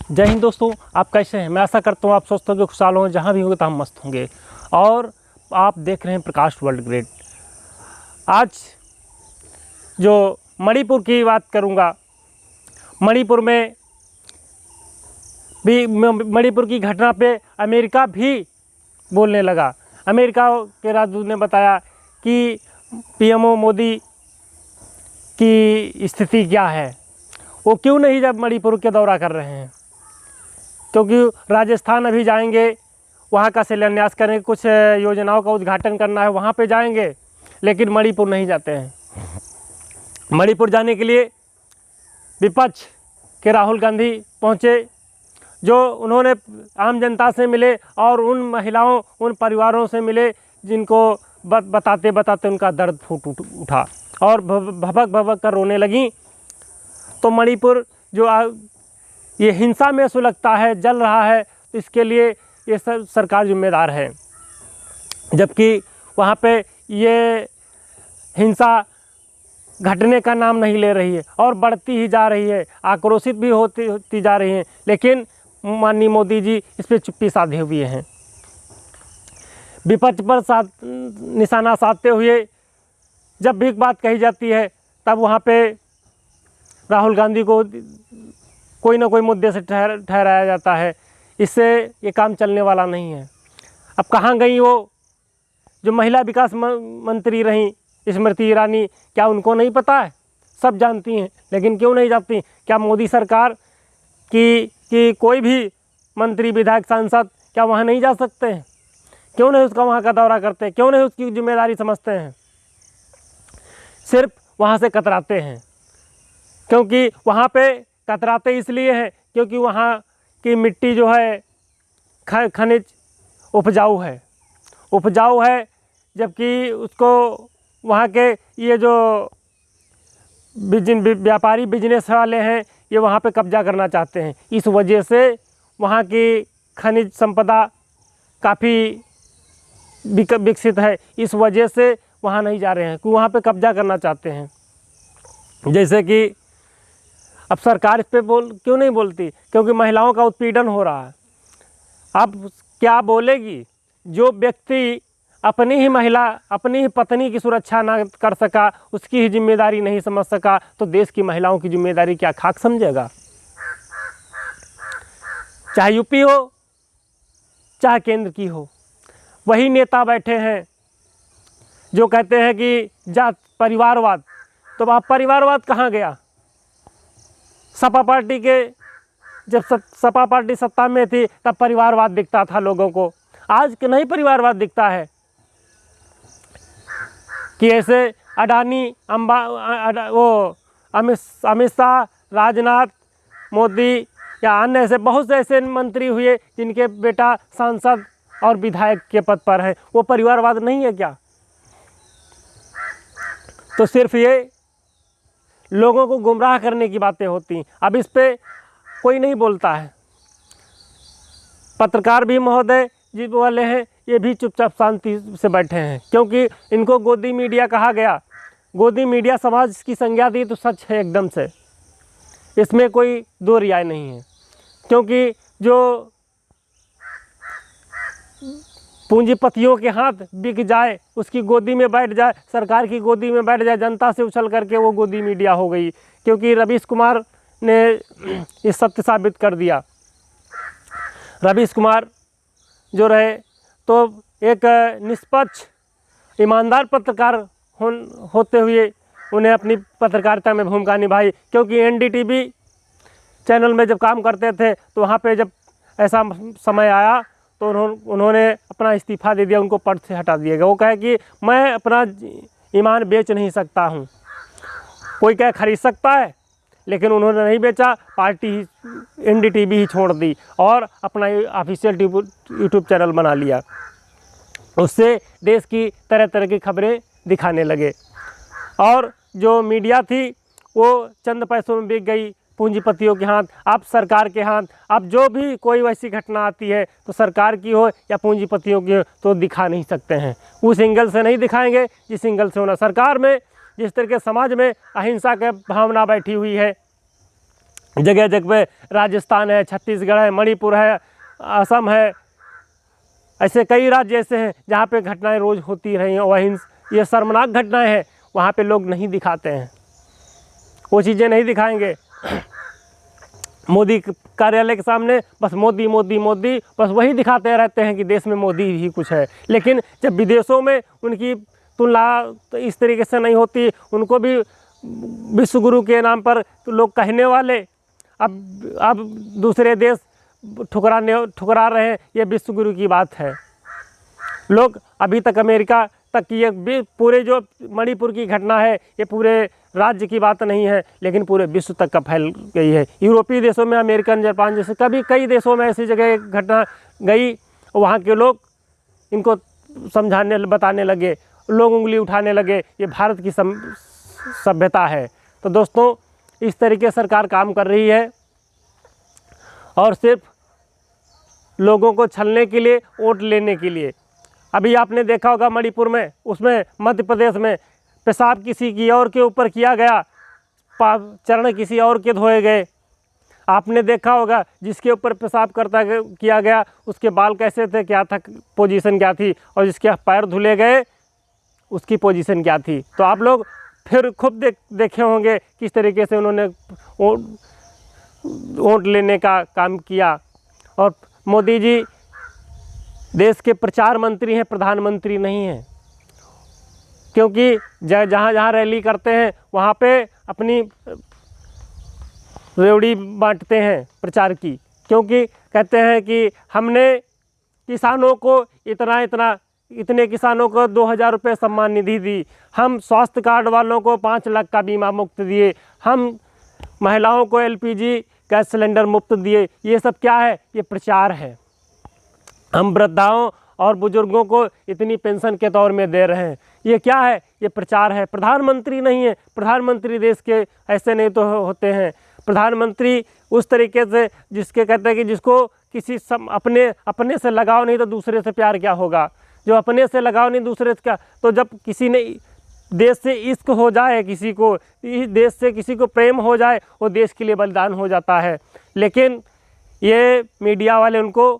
जय हिंद दोस्तों, आप कैसे हैं? मैं आशा करता हूँ आप स्वस्थ होंगे, खुशहाल होंगे, जहाँ भी होंगे तो हम मस्त होंगे। और आप देख रहे हैं प्रकाश वर्ल्ड ग्रेड। आज जो मणिपुर की बात करूँगा, मणिपुर में भी मणिपुर की घटना पे अमेरिका भी बोलने लगा। अमेरिका के राजदूत ने बताया कि पीएमओ मोदी की स्थिति क्या है, वो क्यों नहीं जब मणिपुर के दौरा कर रहे हैं, क्योंकि राजस्थान अभी जाएंगे, वहाँ का शिलान्यास करेंगे, कुछ योजनाओं का उद्घाटन करना है, वहाँ पे जाएंगे, लेकिन मणिपुर नहीं जाते हैं। मणिपुर जाने के लिए विपक्ष के राहुल गांधी पहुँचे, जो उन्होंने आम जनता से मिले और उन महिलाओं, उन परिवारों से मिले जिनको बताते बताते उनका दर्द फूट उठा और भबक भबक कर रोने लगी। तो मणिपुर जो ये हिंसा में सुलगता है, जल रहा है, तो इसके लिए ये सरकार जिम्मेदार है, जबकि वहाँ पे ये हिंसा घटने का नाम नहीं ले रही है और बढ़ती ही जा रही है, आक्रोशित भी होती जा रही है। लेकिन माननीय मोदी जी इस पर चुप्पी साधे हुए हैं। विपक्ष पर निशाना साधते हुए जब भी बात कही जाती है, तब वहाँ पे राहुल गांधी को कोई ना कोई मुद्दे से ठहराया जाता है। इससे ये काम चलने वाला नहीं है। अब कहाँ गई वो जो महिला विकास मंत्री रहीं स्मृति ईरानी, क्या उनको नहीं पता है? सब जानती हैं, लेकिन क्यों नहीं जाती? क्या मोदी सरकार की कोई भी मंत्री, विधायक, सांसद क्या वहाँ नहीं जा सकते हैं? क्यों नहीं उसका वहाँ का दौरा करते? क्यों नहीं उसकी जिम्मेदारी समझते हैं? सिर्फ वहाँ से कतराते हैं, क्योंकि वहाँ पे कतराते इसलिए हैं क्योंकि वहाँ की मिट्टी जो है खनिज उपजाऊ है, जबकि उसको वहाँ के ये जो व्यापारी बिजनेस वाले हैं, ये वहाँ पे कब्जा करना चाहते हैं। इस वजह से वहाँ की खनिज संपदा काफ़ी विकसित है, इस वजह से वहाँ नहीं जा रहे हैं, क्योंकि वहाँ पे कब्जा करना चाहते हैं। जैसे कि अब सरकार इस पे क्यों नहीं बोलती? क्योंकि महिलाओं का उत्पीड़न हो रहा है। अब क्या बोलेगी? जो व्यक्ति अपनी ही महिला, अपनी ही पत्नी की सुरक्षा ना कर सका, उसकी ही जिम्मेदारी नहीं समझ सका, तो देश की महिलाओं की जिम्मेदारी क्या खाक समझेगा? चाहे यूपी हो, चाहे केंद्र की हो, वही नेता बैठे हैं जो कहते हैं कि जात परिवारवाद। तो अब परिवारवाद कहाँ गया? सपा पार्टी के जब सपा पार्टी सत्ता में थी तब परिवारवाद दिखता था लोगों को, आज के नहीं परिवारवाद दिखता है कि ऐसे अडानी, वो अमित शाह, राजनाथ, मोदी या अन्य ऐसे बहुत से ऐसे मंत्री हुए जिनके बेटा सांसद और विधायक के पद पर है, वो परिवारवाद नहीं है क्या? तो सिर्फ ये लोगों को गुमराह करने की बातें होती। अब इस पे कोई नहीं बोलता है। पत्रकार भी महोदय जी वाले हैं, ये भी चुपचाप शांति से बैठे हैं, क्योंकि इनको गोदी मीडिया कहा गया। गोदी मीडिया समाज की संज्ञा दी तो सच है एकदम से, इसमें कोई दो राय नहीं है। क्योंकि जो पूंजीपतियों के हाथ बिक जाए, उसकी गोदी में बैठ जाए, सरकार की गोदी में बैठ जाए, जनता से उछल करके वो गोदी मीडिया हो गई। क्योंकि रवीश कुमार ने ये सत्य साबित कर दिया। रवीश कुमार जो रहे तो एक निष्पक्ष, ईमानदार पत्रकार होते हुए उन्हें अपनी पत्रकारिता में भूमिका निभाई। क्योंकि एनडीटीवी चैनल में जब काम करते थे तो वहाँ पे जब ऐसा समय आया तो उन्होंने अपना इस्तीफ़ा दे दिया, उनको पद से हटा दिया गया। वो कहे कि मैं अपना ईमान बेच नहीं सकता हूँ, कोई क्या खरीद सकता है, लेकिन उन्होंने नहीं बेचा, पार्टी ही एनडीटीवी ही छोड़ दी और अपना ऑफिशियल यूट्यूब चैनल बना लिया। उससे देश की तरह तरह की खबरें दिखाने लगे और जो मीडिया थी वो चंद पैसों में बिक गई, पूंजीपतियों के हाथ, अब सरकार के हाथ। अब जो भी कोई वैसी घटना आती है तो सरकार की हो या पूंजीपतियों की हो तो दिखा नहीं सकते हैं, उस एंगल से नहीं दिखाएंगे जिस एंगल से होना। सरकार में जिस तरह के समाज में अहिंसा की भावना बैठी हुई है, जगह जगह पे राजस्थान है, छत्तीसगढ़ है, मणिपुर है, असम है, ऐसे कई राज्य ऐसे हैं जहाँ पे घटनाएं रोज़ होती रही हैं। वहीं ये शर्मनाक घटनाएं हैं, वहाँ पे लोग नहीं दिखाते हैं, वो चीज़ें नहीं दिखाएंगे। मोदी कार्यालय के सामने बस मोदी मोदी मोदी, बस वही दिखाते रहते हैं कि देश में मोदी ही कुछ है। लेकिन जब विदेशों में उनकी तुलना तो इस तरीके से नहीं होती, उनको भी विश्व गुरु के नाम पर तो लोग कहने वाले, अब दूसरे देश ठुकरा रहे हैं, ये विश्व गुरु की बात है। लोग अभी तक अमेरिका तक की ये पूरे जो मणिपुर की घटना है, ये पूरे राज्य की बात नहीं है, लेकिन पूरे विश्व तक का फैल गई है। यूरोपीय देशों में, अमेरिकन, जापान जैसे कई देशों में ऐसी जगह घटना गई, वहाँ के लोग इनको समझाने बताने लगे, लोग उंगली उठाने लगे, ये भारत की सभ्यता है। तो दोस्तों, इस तरीके सरकार काम कर रही है और सिर्फ लोगों को छलने के लिए, वोट लेने के लिए। अभी आपने देखा होगा मणिपुर में, उसमें मध्य प्रदेश में पेशाब किसी की और के ऊपर किया गया, चरण किसी और के धोए गए। आपने देखा होगा जिसके ऊपर पेशाब किया गया उसके बाल कैसे थे, क्या था, पोजीशन क्या थी, और जिसके पैर धुले गए उसकी पोजीशन क्या थी। तो आप लोग फिर खूब देखे होंगे किस तरीके से उन्होंने वोट लेने का काम किया। और मोदी जी देश के प्रचार मंत्री हैं, प्रधानमंत्री नहीं हैं, क्योंकि जहाँ जहाँ रैली करते हैं वहाँ पे अपनी रेवड़ी बांटते हैं प्रचार की, क्योंकि कहते हैं कि हमने किसानों को इतने किसानों को 2000 रुपये सम्मान निधि दी, हम स्वास्थ्य कार्ड वालों को 5 लाख का बीमा मुफ्त दिए, हम महिलाओं को LPG गैस सिलेंडर मुफ्त दिए। ये सब क्या है? ये प्रचार है। हम वृद्धाओं और बुजुर्गों को इतनी पेंशन के तौर में दे रहे हैं, ये क्या है? ये प्रचार है। प्रधानमंत्री नहीं है। प्रधानमंत्री देश के ऐसे नहीं तो होते हैं। प्रधानमंत्री उस तरीके से जिसके कहते हैं कि जिसको किसी अपने से लगाव नहीं तो दूसरे से प्यार क्या होगा। जो अपने से लगाव नहीं दूसरे से क्या, तो जब किसी ने देश से इश्क हो जाए, किसी को इस देश से किसी को प्रेम हो जाए, वो देश के लिए बलिदान हो जाता है। लेकिन ये मीडिया वाले उनको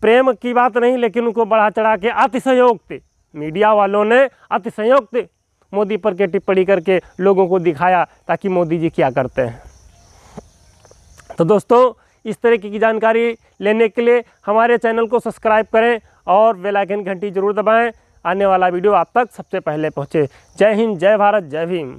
प्रेम की बात नहीं, लेकिन उनको बढ़ा चढ़ा के अतिशयोक्ति, मीडिया वालों ने अतिशयोक्ति मोदी पर के टिप्पणी करके लोगों को दिखाया ताकि मोदी जी क्या करते हैं। तो दोस्तों, इस तरह की जानकारी लेने के लिए हमारे चैनल को सब्सक्राइब करें और बेल आइकन घंटी जरूर दबाएं, आने वाला वीडियो आप तक सबसे पहले पहुंचे। जय हिंद, जय भारत, जय भीम।